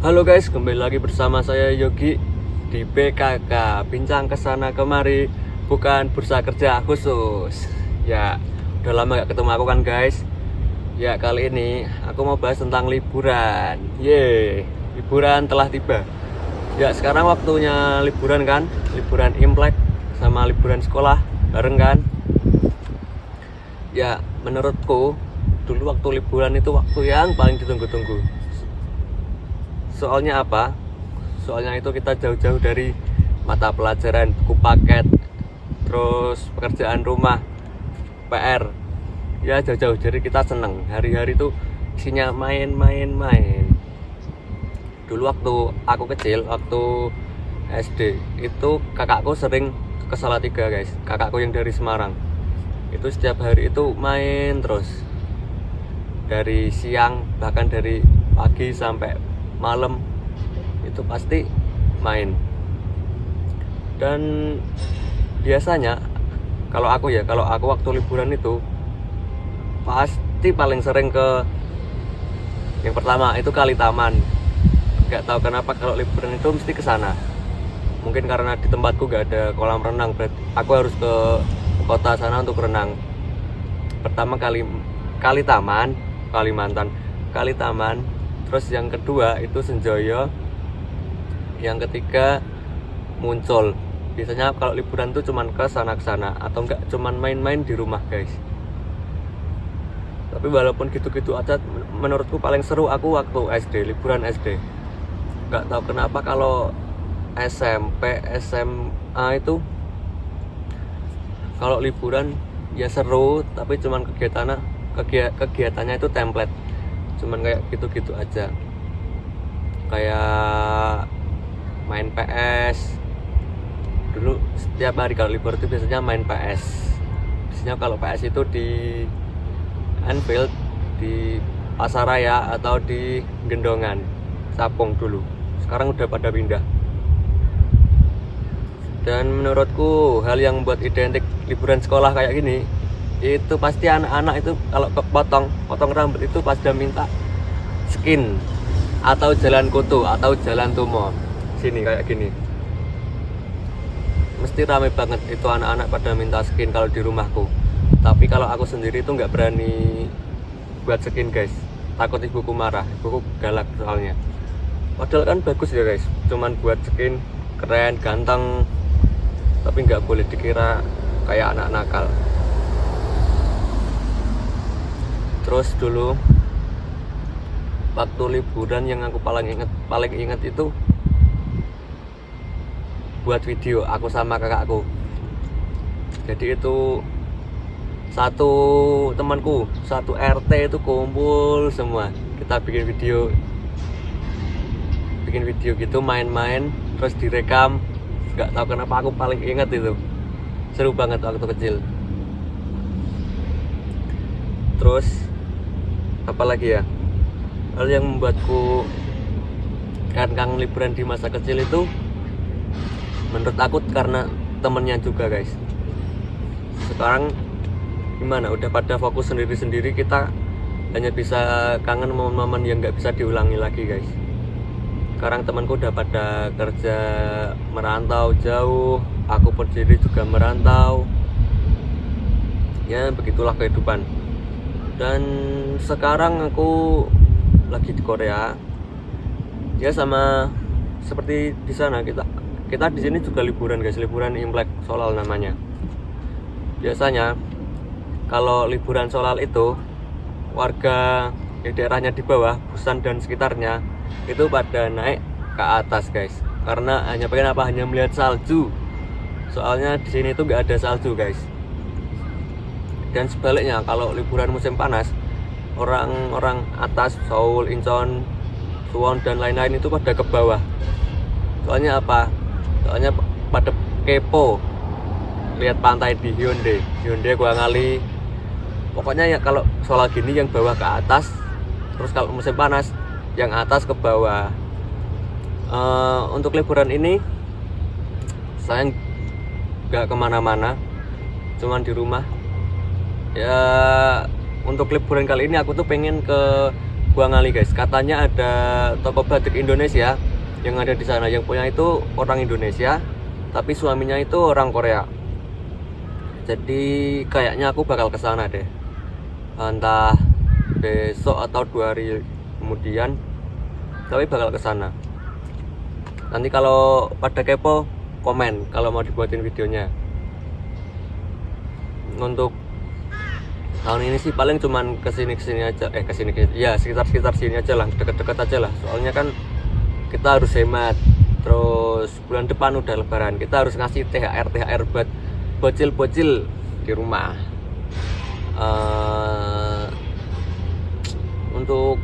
Halo guys, kembali lagi bersama saya Yogi di BKK Bincang Kesana Kemari, bukan bursa kerja khusus. Ya, udah lama gak ketemu aku kan guys. Ya, kali ini aku mau bahas tentang liburan. Liburan telah tiba. Ya, sekarang waktunya liburan kan, liburan Imlek sama liburan sekolah bareng kan. Ya, menurutku dulu waktu liburan itu waktu yang paling ditunggu-tunggu. Soalnya apa? Soalnya itu kita jauh-jauh dari mata pelajaran, buku paket, terus pekerjaan rumah, PR. Ya jauh-jauh, jadi kita seneng. Hari-hari itu isinya main. Dulu waktu aku kecil, waktu SD, itu kakakku sering ke Salatiga guys. Kakakku yang dari Semarang. Itu setiap hari itu main terus. Dari siang, bahkan dari pagi sampai malam itu pasti main. Dan biasanya kalau aku waktu liburan itu pasti paling sering ke yang pertama itu Kali Taman. Gak tahu kenapa kalau liburan itu mesti ke sana. Mungkin karena di tempatku gak ada kolam renang, berarti aku harus ke kota sana untuk renang. Pertama Kali Taman, Kalimantan, Kali Taman. Terus yang kedua itu Senjoyo. Yang ketiga Muncul. Biasanya kalau liburan tuh cuman ke sana atau enggak cuman main-main di rumah guys. Tapi walaupun gitu-gitu aja, menurutku paling seru aku waktu SD, liburan SD. Enggak tahu kenapa kalau SMP, SMA itu kalau liburan ya seru, tapi cuman kegiatannya itu template. Cuman kayak gitu-gitu aja, kayak main PS. Dulu setiap hari kalau libur itu biasanya main PS. Biasanya kalau PS itu di Anfield, di Pasaraya, atau di Gendongan, Sapong dulu. Sekarang udah pada pindah. Dan menurutku hal yang membuat identik liburan sekolah kayak gini, itu pasti anak-anak itu kalau potong rambut itu pasti minta skin atau jalan kutu atau jalan tumo sini kayak gini. Mesti rame banget itu anak-anak pada minta skin kalau di rumahku. Tapi kalau aku sendiri itu nggak berani buat skin guys, takut ibuku marah, ibuku galak soalnya. Padahal kan bagus ya guys, cuman buat skin keren ganteng, tapi nggak boleh dikira kayak anak nakal. Terus dulu waktu liburan yang aku paling ingat itu buat video aku sama kakakku. Jadi itu satu temanku, satu RT itu kumpul semua. Kita bikin video gitu, main-main, terus direkam. Gak tahu kenapa aku paling ingat itu. Seru banget waktu kecil. Terus apalagi ya, hal yang membuatku kangen liburan di masa kecil itu menurut aku karena temennya juga guys. Sekarang gimana, udah pada fokus sendiri-sendiri, kita hanya bisa kangen momen-momen yang gak bisa diulangi lagi guys. Sekarang temanku udah pada kerja merantau jauh, aku pun sendiri juga merantau. Ya begitulah kehidupan. Dan sekarang aku lagi di Korea. Ya sama seperti di sana, kita di sini juga liburan guys, liburan Imlek Solal namanya. Biasanya kalau liburan Solal itu warga di daerahnya di bawah, Busan dan sekitarnya itu pada naik ke atas guys. Karena hanya melihat salju. Soalnya di sini tuh nggak ada salju guys. Dan sebaliknya kalau liburan musim panas, orang-orang atas Seoul, Incheon, Suwon dan lain-lain itu pada ke bawah. Soalnya apa? Soalnya pada kepo lihat pantai di Hyundai, Gwangali. Pokoknya ya kalau soal gini yang bawah ke atas, terus kalau musim panas yang atas ke bawah. Untuk liburan ini saya nggak kemana-mana, cuman di rumah. Ya untuk liburan kali ini aku tuh pengen ke Gua Ngali guys. Katanya ada toko batik Indonesia yang ada di sana, yang punya itu orang Indonesia tapi suaminya itu orang Korea. Jadi kayaknya aku bakal kesana deh, entah besok atau 2 hari kemudian, tapi bakal kesana. Nanti kalau pada kepo komen kalau mau dibuatin videonya. Untuk tahun ini sih paling cuman kesini aja, ya sekitar sini aja lah, deket-deket aja lah. Soalnya kan kita harus hemat. Terus bulan depan udah lebaran, kita harus ngasih THR buat bocil-bocil di rumah. Untuk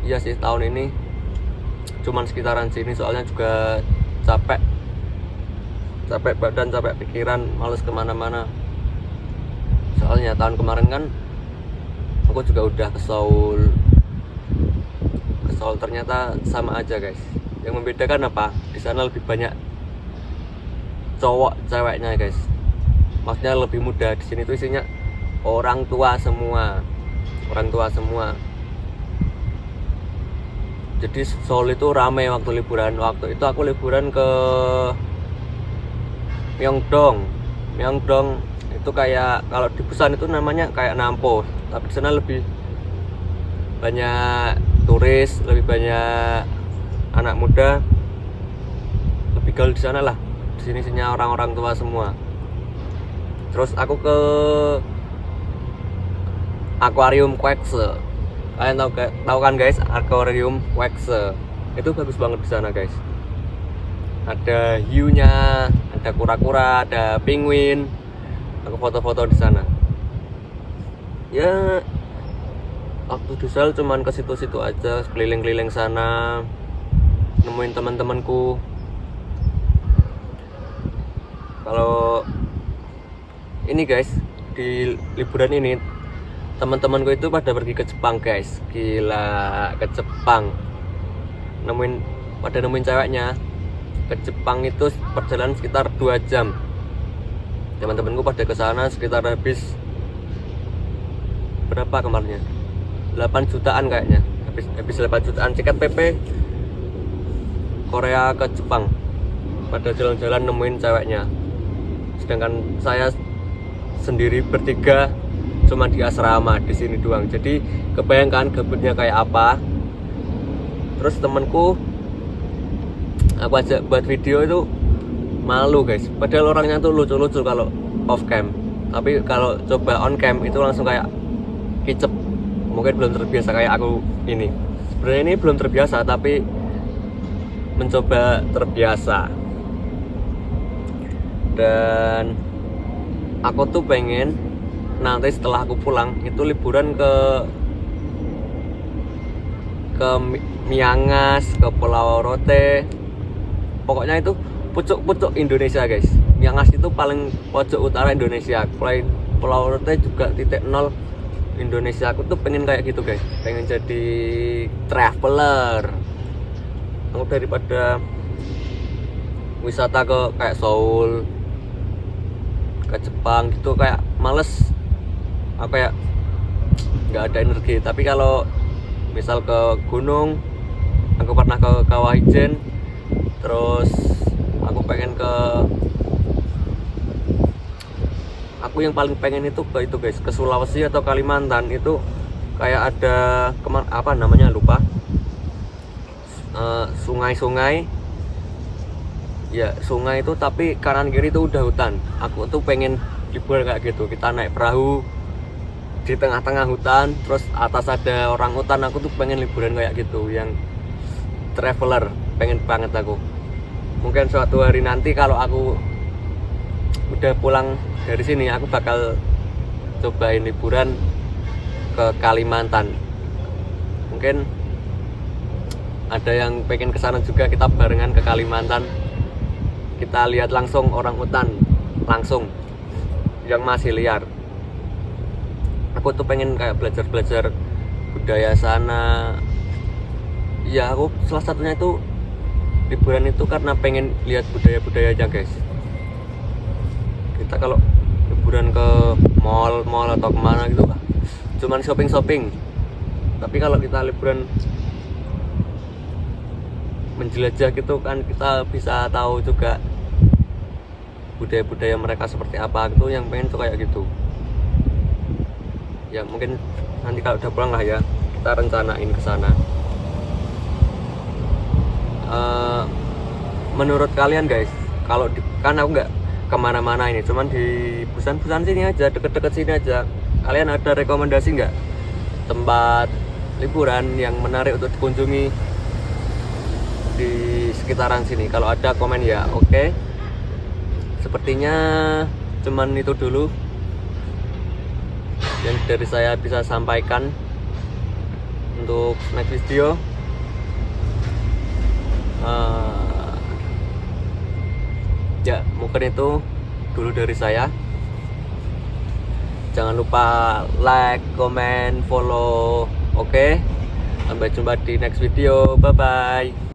ya sih tahun ini cuman sekitaran sini, soalnya juga capek badan, capek pikiran, males kemana-mana. Soalnya tahun kemarin kan aku juga udah ke Seoul, ternyata sama aja guys. Yang membedakan apa? Di sana lebih banyak cowok ceweknya guys, maksudnya lebih muda. Di sini tuh isinya orang tua semua. Jadi Seoul itu ramai waktu liburan. Waktu itu aku liburan ke Myeongdong itu kayak, kalau di Busan itu namanya kayak Nampo, tapi di sana lebih banyak turis, lebih banyak anak muda, lebih gaul di sana lah. Di sini isinya orang-orang tua semua. Terus aku ke akuarium Quexe. Kalian tahu kan guys, akuarium Quexe itu bagus banget di sana guys. Ada hiunya, ada kura-kura, ada penguin. Aku foto-foto di sana. Ya waktu di Seoul cuman ke situ-situ aja, keliling-keliling sana, nemuin teman-temanku. Kalau ini guys, di liburan ini teman-temanku itu pada pergi ke Jepang guys. Gila, ke Jepang. Nemuin ceweknya. Ke Jepang itu perjalanan sekitar 2 jam. Teman-temanku pada ke sana sekitar habis berapa kemarinnya? 8 jutaan kayaknya. Habis 8 jutaan tiket PP Korea ke Jepang. Pada jalan-jalan nemuin ceweknya. Sedangkan saya sendiri bertiga cuma di asrama di sini doang. Jadi kebayangkan gabutnya kayak apa. Terus temanku aku ajak buat video itu malu guys. Padahal orangnya tuh lucu-lucu kalau off cam, tapi kalau coba on cam itu langsung kayak kicep. Mungkin belum terbiasa kayak aku ini. Sebenarnya ini belum terbiasa, tapi mencoba terbiasa. Dan aku tuh pengen nanti setelah aku pulang itu liburan ke Miangas, ke Pulau Rote. Pokoknya itu pucuk-pucuk Indonesia guys. Miangas itu paling pojok utara Indonesia. Pulau Rote juga titik nol Indonesia. Aku tuh pengen kayak gitu guys. Pengen jadi traveler. Aku daripada wisata ke kayak Seoul, ke Jepang gitu, kayak males. Aku kayak nggak ada energi. Tapi kalau misal ke gunung, aku pernah ke Kawah Ijen. Terus aku pengen aku yang paling pengen itu ke itu guys, ke Sulawesi atau Kalimantan. Itu kayak ada apa namanya lupa, sungai-sungai ya, sungai itu tapi kanan kiri itu udah hutan. Aku tuh pengen liburan kayak gitu, kita naik perahu di tengah-tengah hutan, terus atas ada orang hutan. Aku tuh pengen liburan kayak gitu, yang traveler, pengen banget aku. Mungkin suatu hari nanti kalau aku udah pulang dari sini, aku bakal cobain liburan ke Kalimantan. Mungkin ada yang pengen kesana juga, kita barengan ke Kalimantan. Kita lihat langsung orang hutan, langsung yang masih liar. Aku tuh pengen kayak belajar budaya sana. Ya aku salah satunya itu liburan itu karena pengen lihat budaya-budayanya guys. Kita kalau liburan ke mall atau kemana gitu cuman shopping, Tapi kalau kita liburan menjelajah gitu kan, kita bisa tahu juga budaya-budaya mereka seperti apa gitu. Yang pengen tuh kayak gitu ya. Mungkin nanti kalau udah pulang lah ya, kita rencanain ke sana. Menurut kalian guys, kalau kan aku nggak kemana-mana ini, cuman di Busan sini aja, deket-deket sini aja, kalian ada rekomendasi nggak tempat liburan yang menarik untuk dikunjungi di sekitaran sini? Kalau ada komen ya. Oke. Sepertinya cuman itu dulu yang dari saya bisa sampaikan untuk next video. Ya mungkin itu dulu dari saya. Jangan lupa like, comment, follow. Oke. Sampai jumpa di next video. Bye bye.